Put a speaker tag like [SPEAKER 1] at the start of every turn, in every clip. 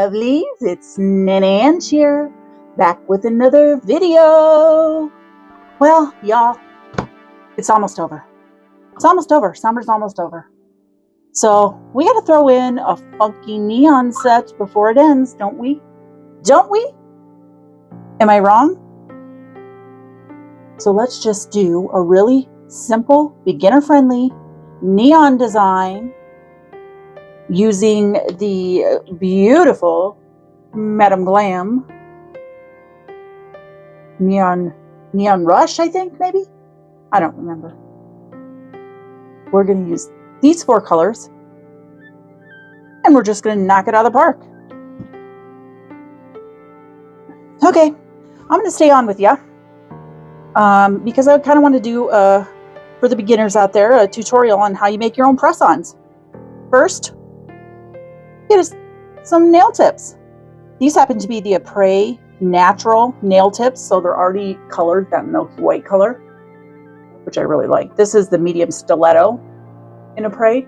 [SPEAKER 1] lovelies, it's Nana here, back with another video. Well, y'all, it's almost over. It's almost over. Summer's almost over. So we gotta throw in a funky neon set before it ends, don't we? Don't we? Am I wrong? So let's just do a really simple, beginner-friendly neon design using the beautiful Madame Glam Neon Rush, I think, maybe? I don't remember. We're going to use these 4 colors, and we're just going to knock it out of the park. Okay, I'm going to stay on with you because I kind of want to do, for the beginners out there, a tutorial on how you make your own press-ons. First, get us some nail tips. These happen to be the Apres natural nail tips, so they're already colored, that milky white color, which I really like. This is the medium stiletto in Apres.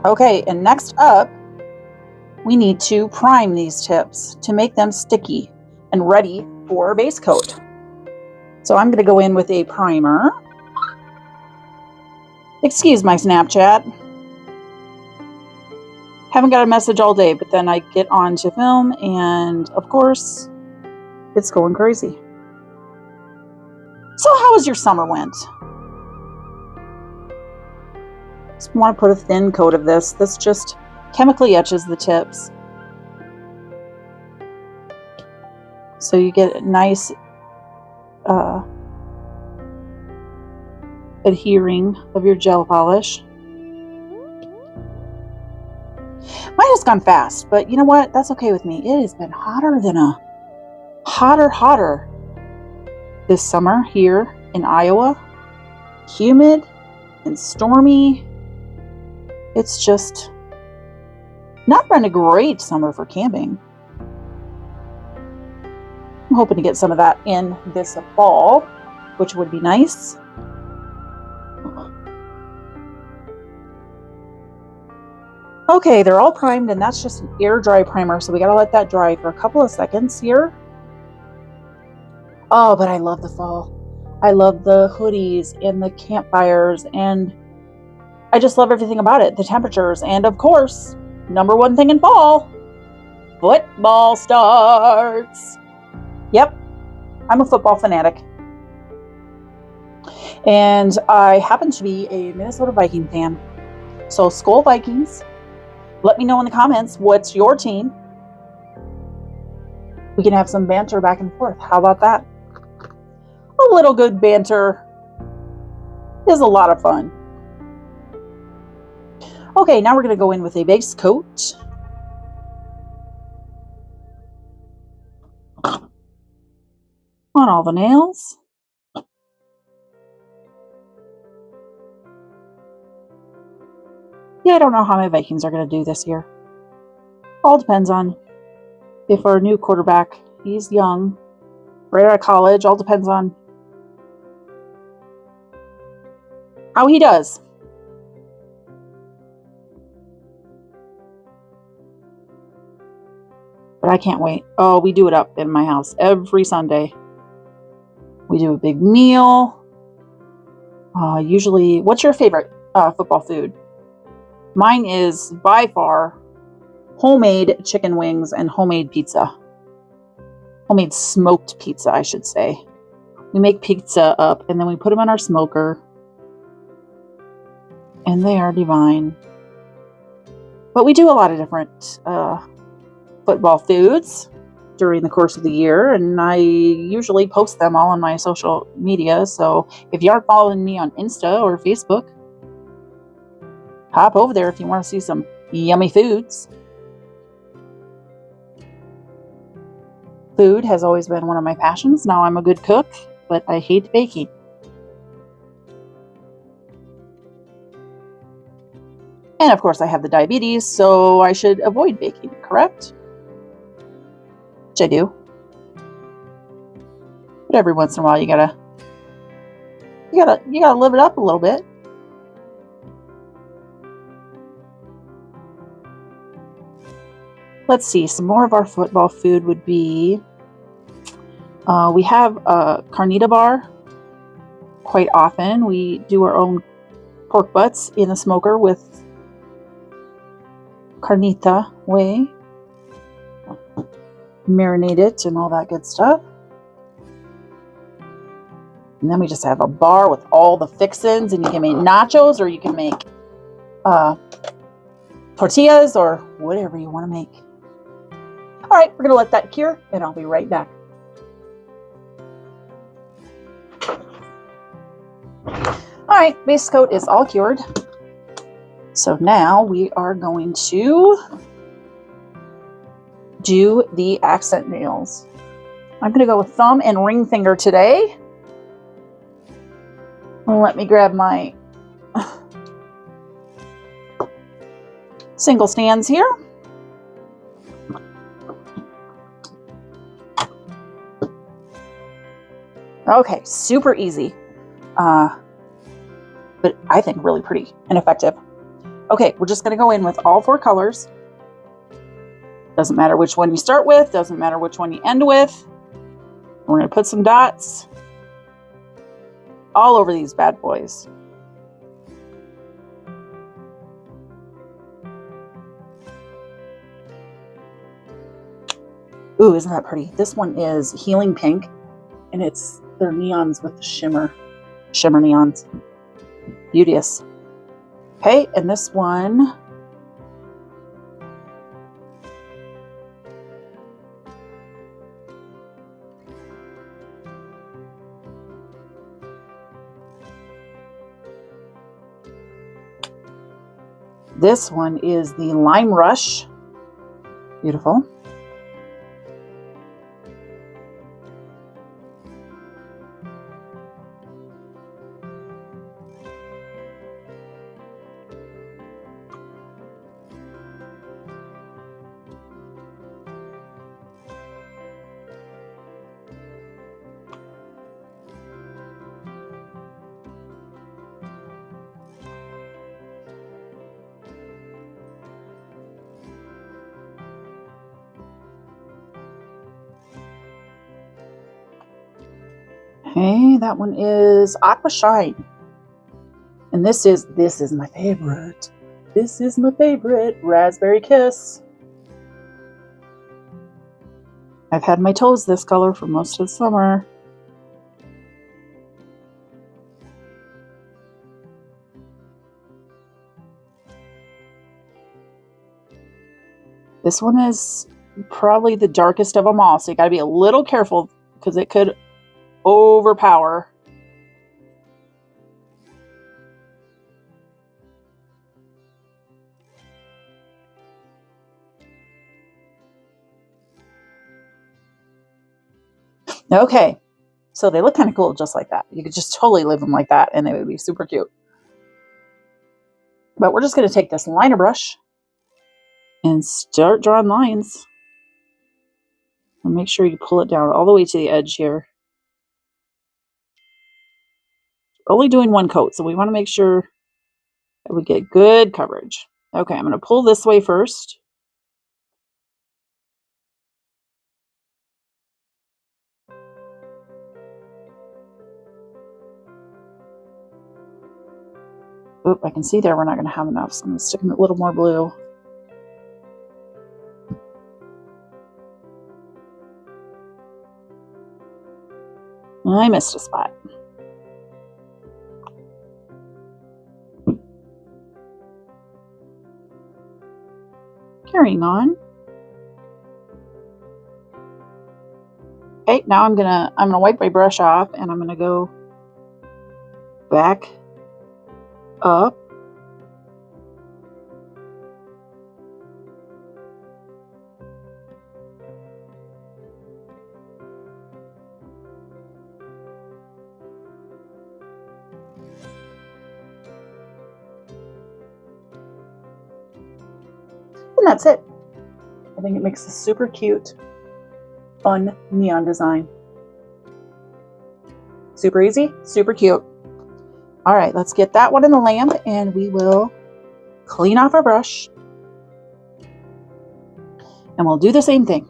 [SPEAKER 1] Okay, and next up, we need to prime these tips to make them sticky and ready for a base coat. So I'm going to go in with a primer. Excuse my Snapchat. Haven't got a message all day, but then I get on to film and, of course, it's going crazy. So how was your summer went? Just want to put a thin coat of this. This just chemically etches the tips. So you get a nice adhering of your gel polish. Mine has gone fast, but you know what? That's okay with me. It has been hotter than a hotter this summer here in Iowa. Humid and stormy. It's just not been a great summer for camping. I'm hoping to get some of that in this fall, which would be nice. Okay, they're all primed, and that's just an air dry primer, so we gotta let that dry for a couple of seconds here. Oh, but I love the fall. I love the hoodies and the campfires, and I just love everything about it. The temperatures, and of course, number one thing in fall, football starts. Yep, I'm a football fanatic. And I happen to be a Minnesota Viking fan. So, Skol Vikings. Let me know in the comments, what's your team? We can have some banter back and forth. How about that? A little good banter is a lot of fun. Okay, now we're going to go in with a base coat. On all the nails. Yeah, I don't know how my Vikings are going to do this year. All depends on if our new quarterback, he's young, right out of college, all depends on how he does. But I can't wait. Oh, we do it up in my house every Sunday. We do a big meal. Usually, what's your favorite football food? Mine is, by far, homemade chicken wings and homemade pizza. Homemade smoked pizza, I should say. We make pizza up, and then we put them on our smoker. And they are divine. But we do a lot of different football foods during the course of the year, and I usually post them all on my social media. So if you aren't following me on Insta or Facebook, hop over there if you want to see some yummy foods. Food has always been one of my passions. Now I'm a good cook, but I hate baking. And of course I have the diabetes, so I should avoid baking, correct? Which I do. But every once in a while you gotta live it up a little bit. let's see, some more of our football food would be, we have a carnita bar quite often. We do our own pork butts in the smoker with carnita way. Marinate it and all that good stuff. And then we just have a bar with all the fixins, and you can make nachos, or you can make tortillas, or whatever you want to make. All right, we're going to let that cure, and I'll be right back. All right, base coat is all cured. So now we are going to do the accent nails. I'm going to go with thumb and ring finger today. Let me grab my single stands here. Okay, super easy, but I think really pretty and effective. Okay, we're just going to go in with all 4 colors. Doesn't matter which one you start with, doesn't matter which one you end with. We're going to put some dots all over these bad boys. Ooh, isn't that pretty? This one is Healing Pink, and they're neons with the shimmer neons. Beauteous. Okay, and this one, is the Lime Rush. Beautiful. Okay, that one is Aqua Shine. And this is my favorite. This is my favorite, Raspberry Kiss. I've had my toes this color for most of the summer. This one is probably the darkest of them all, so you got to be a little careful because it could overpower. Okay, so they look kind of cool just like that. You could just totally leave them like that and they would be super cute. But we're just going to take this liner brush and start drawing lines. And make sure you pull it down all the way to the edge here. We're only doing one coat, so we want to make sure that we get good coverage. Okay, I'm going to pull this way first. Oop, I can see there we're not going to have enough, so I'm going to stick a little more blue. I missed a spot. Carrying on. Okay, now I'm gonna wipe my brush off and I'm gonna go back up. And that's it. I think it makes a super cute, fun neon design. Super easy, super cute. All right, let's get that one in the lamp and we will clean off our brush. And we'll do the same thing.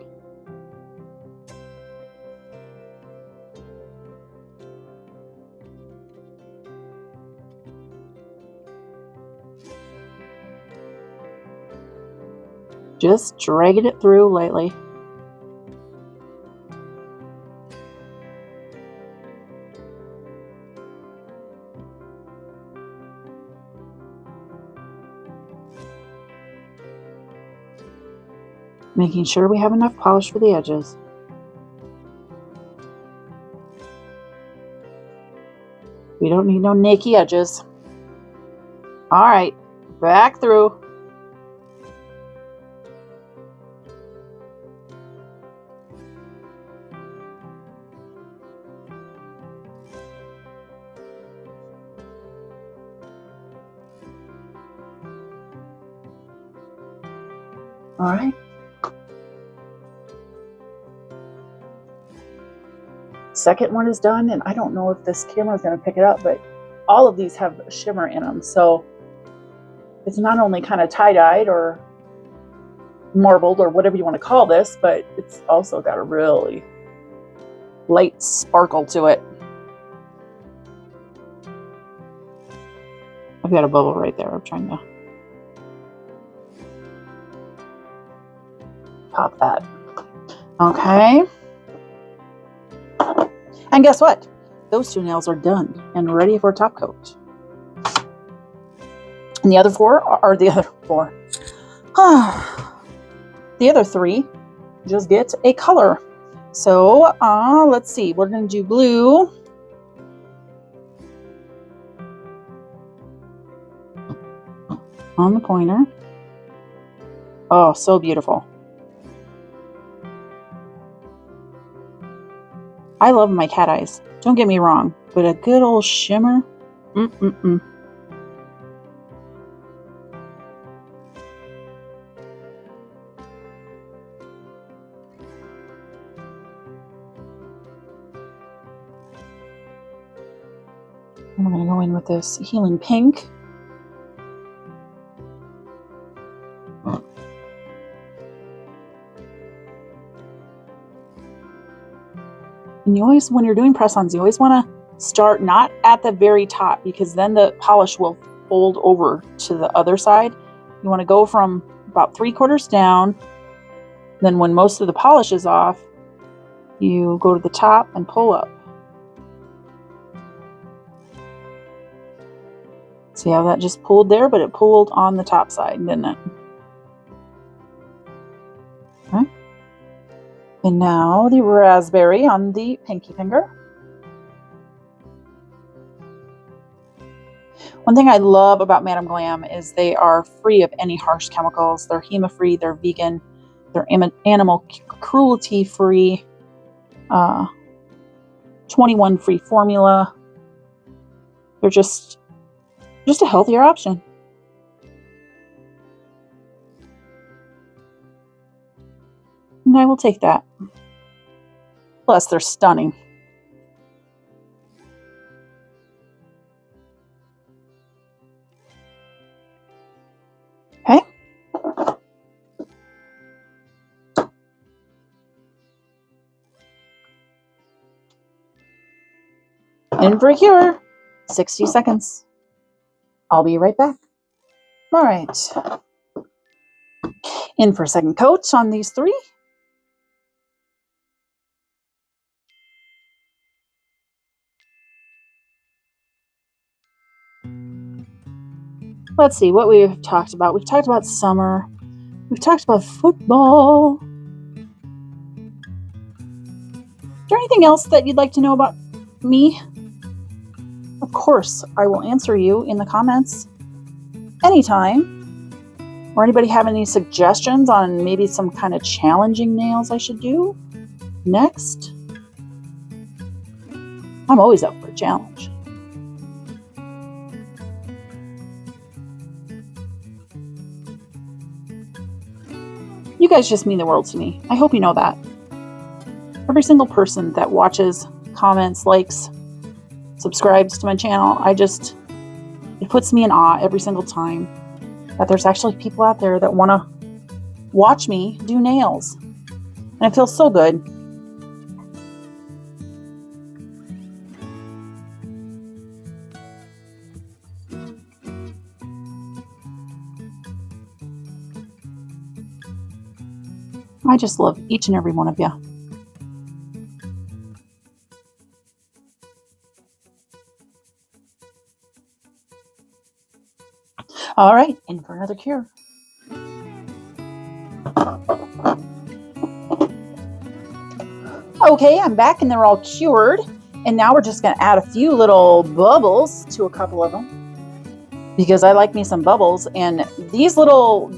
[SPEAKER 1] Just dragging it through lightly. Making sure we have enough polish for the edges. We don't need no naked edges. All right, back through. All right. Second one is done, and I don't know if this camera is going to pick it up, but all of these have shimmer in them, so it's not only kind of tie-dyed or marbled or whatever you want to call this, but it's also got a really light sparkle to it. I've got a bubble right there. I'm trying to pop that. Okay. And guess what? Those 2 nails are done and ready for top coat. And the other 4 are the other 4. The other 3 just get a color. So let's see. We're going to do blue. On the pointer. Oh, so beautiful. I love my cat eyes. Don't get me wrong, but a good old shimmer. I'm going to go in with this Healing Pink. And you always, when you're doing press-ons, you always want to start not at the very top, because then the polish will fold over to the other side. You want to go from about 3/4 down. Then when most of the polish is off, you go to the top and pull up. See how that just pulled there, but it pulled on the top side, didn't it? Okay. And now the raspberry on the pinky finger. One thing I love about Madam Glam is they are free of any harsh chemicals. They're HEMA-free, they're vegan, they're animal cruelty-free, 21-free formula. They're just a healthier option. And I will take that. Plus, they're stunning. Okay. In for a cure. 60 seconds. I'll be right back. All right. In for a second coat on these 3. Let's see what we've talked about. We've talked about summer. We've talked about football. Is there anything else that you'd like to know about me? Of course, I will answer you in the comments anytime. Or anybody have any suggestions on maybe some kind of challenging nails I should do next? I'm always up for a challenge. You guys just mean the world to me. I hope you know that. Every single person that watches, comments, likes, subscribes to my channel, it puts me in awe every single time that there's actually people out there that want to watch me do nails. And it feels so good. I just love each and every one of you. All right, in for another cure. Okay, I'm back and they're all cured. And now we're just going to add a few little bubbles to a couple of them, because I like me some bubbles. And these little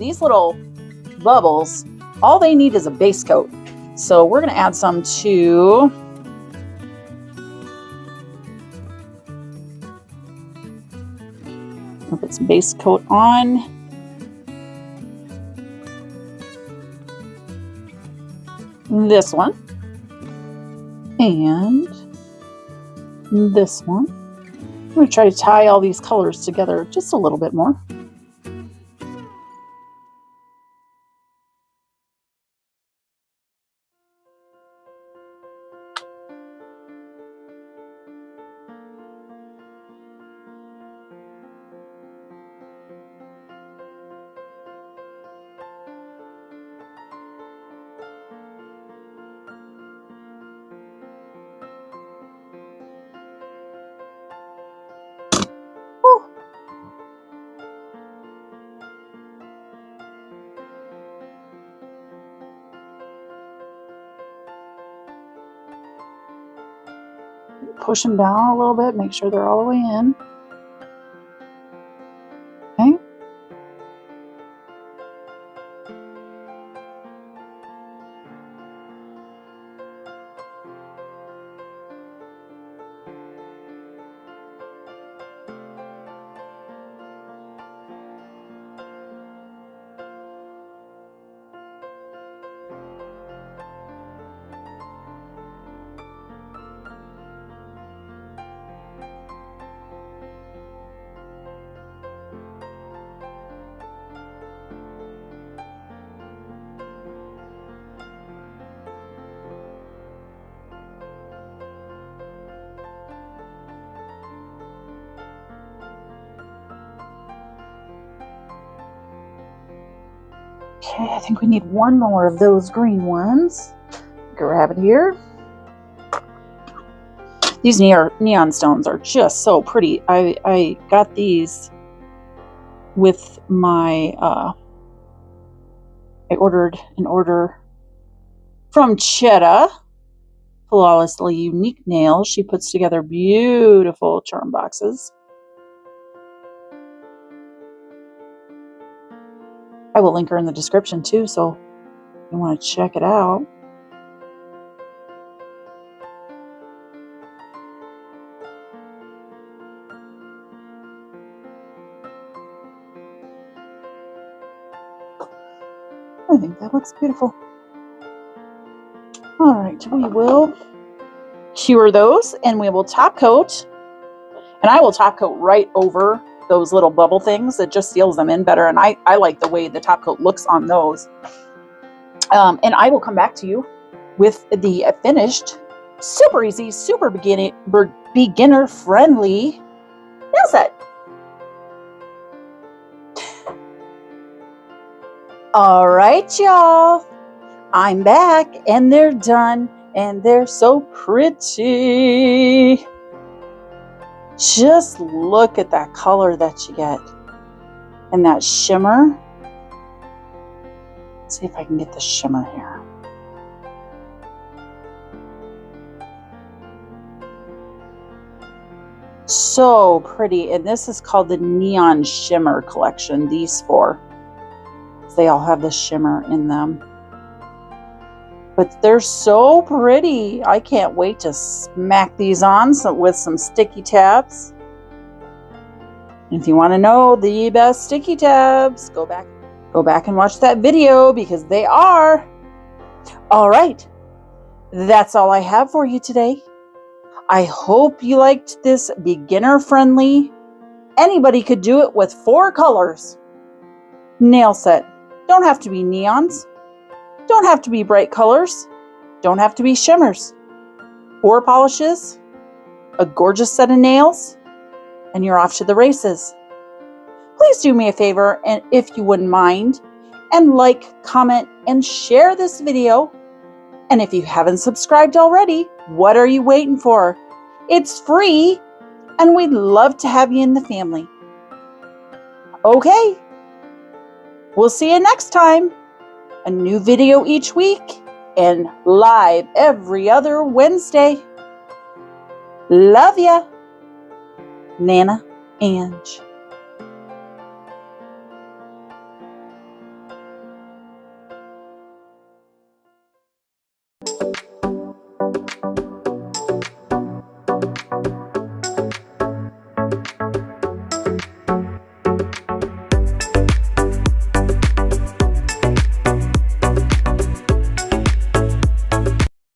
[SPEAKER 1] bubbles, all they need is a base coat. So we're going to add some to put some base coat on. This one. And this one. I'm going to try to tie all these colors together just a little bit more. Push them down a little bit, make sure they're all the way in. Okay. Okay, I think we need one more of those green ones. Grab it here. These neon stones are just so pretty. I got these with my, I ordered an order from Chetta, Flawlessly Unique Nails. She puts together beautiful charm boxes. I will link her in the description too, so if you want to check it out. I think that looks beautiful. All right, we will cure those and we will top coat. And I will top coat right over those little bubble things. It just seals them in better. And I like the way the top coat looks on those. And I will come back to you with the finished, super easy, super beginner friendly nail set. All right, y'all. I'm back and they're done and they're so pretty. Just look at that color that you get and that shimmer. Let's see if I can get the shimmer here. So pretty. And this is called the Neon Shimmer collection, these four. They all have the shimmer in them. But they're so pretty. I can't wait to smack these on with some sticky tabs. And if you want to know the best sticky tabs, go back and watch that video because they are. All right. That's all I have for you today. I hope you liked this beginner friendly. Anybody could do it with 4 colors nail set. Don't have to be neons. Don't have to be bright colors. Don't have to be shimmers. 4 polishes, a gorgeous set of nails, and you're off to the races. Please do me a favor, and if you wouldn't mind, and like, comment, and share this video. And if you haven't subscribed already, what are you waiting for? It's free, and we'd love to have you in the family. Okay, we'll see you next time. A new video each week and live every other Wednesday. Love ya, Nana Ange.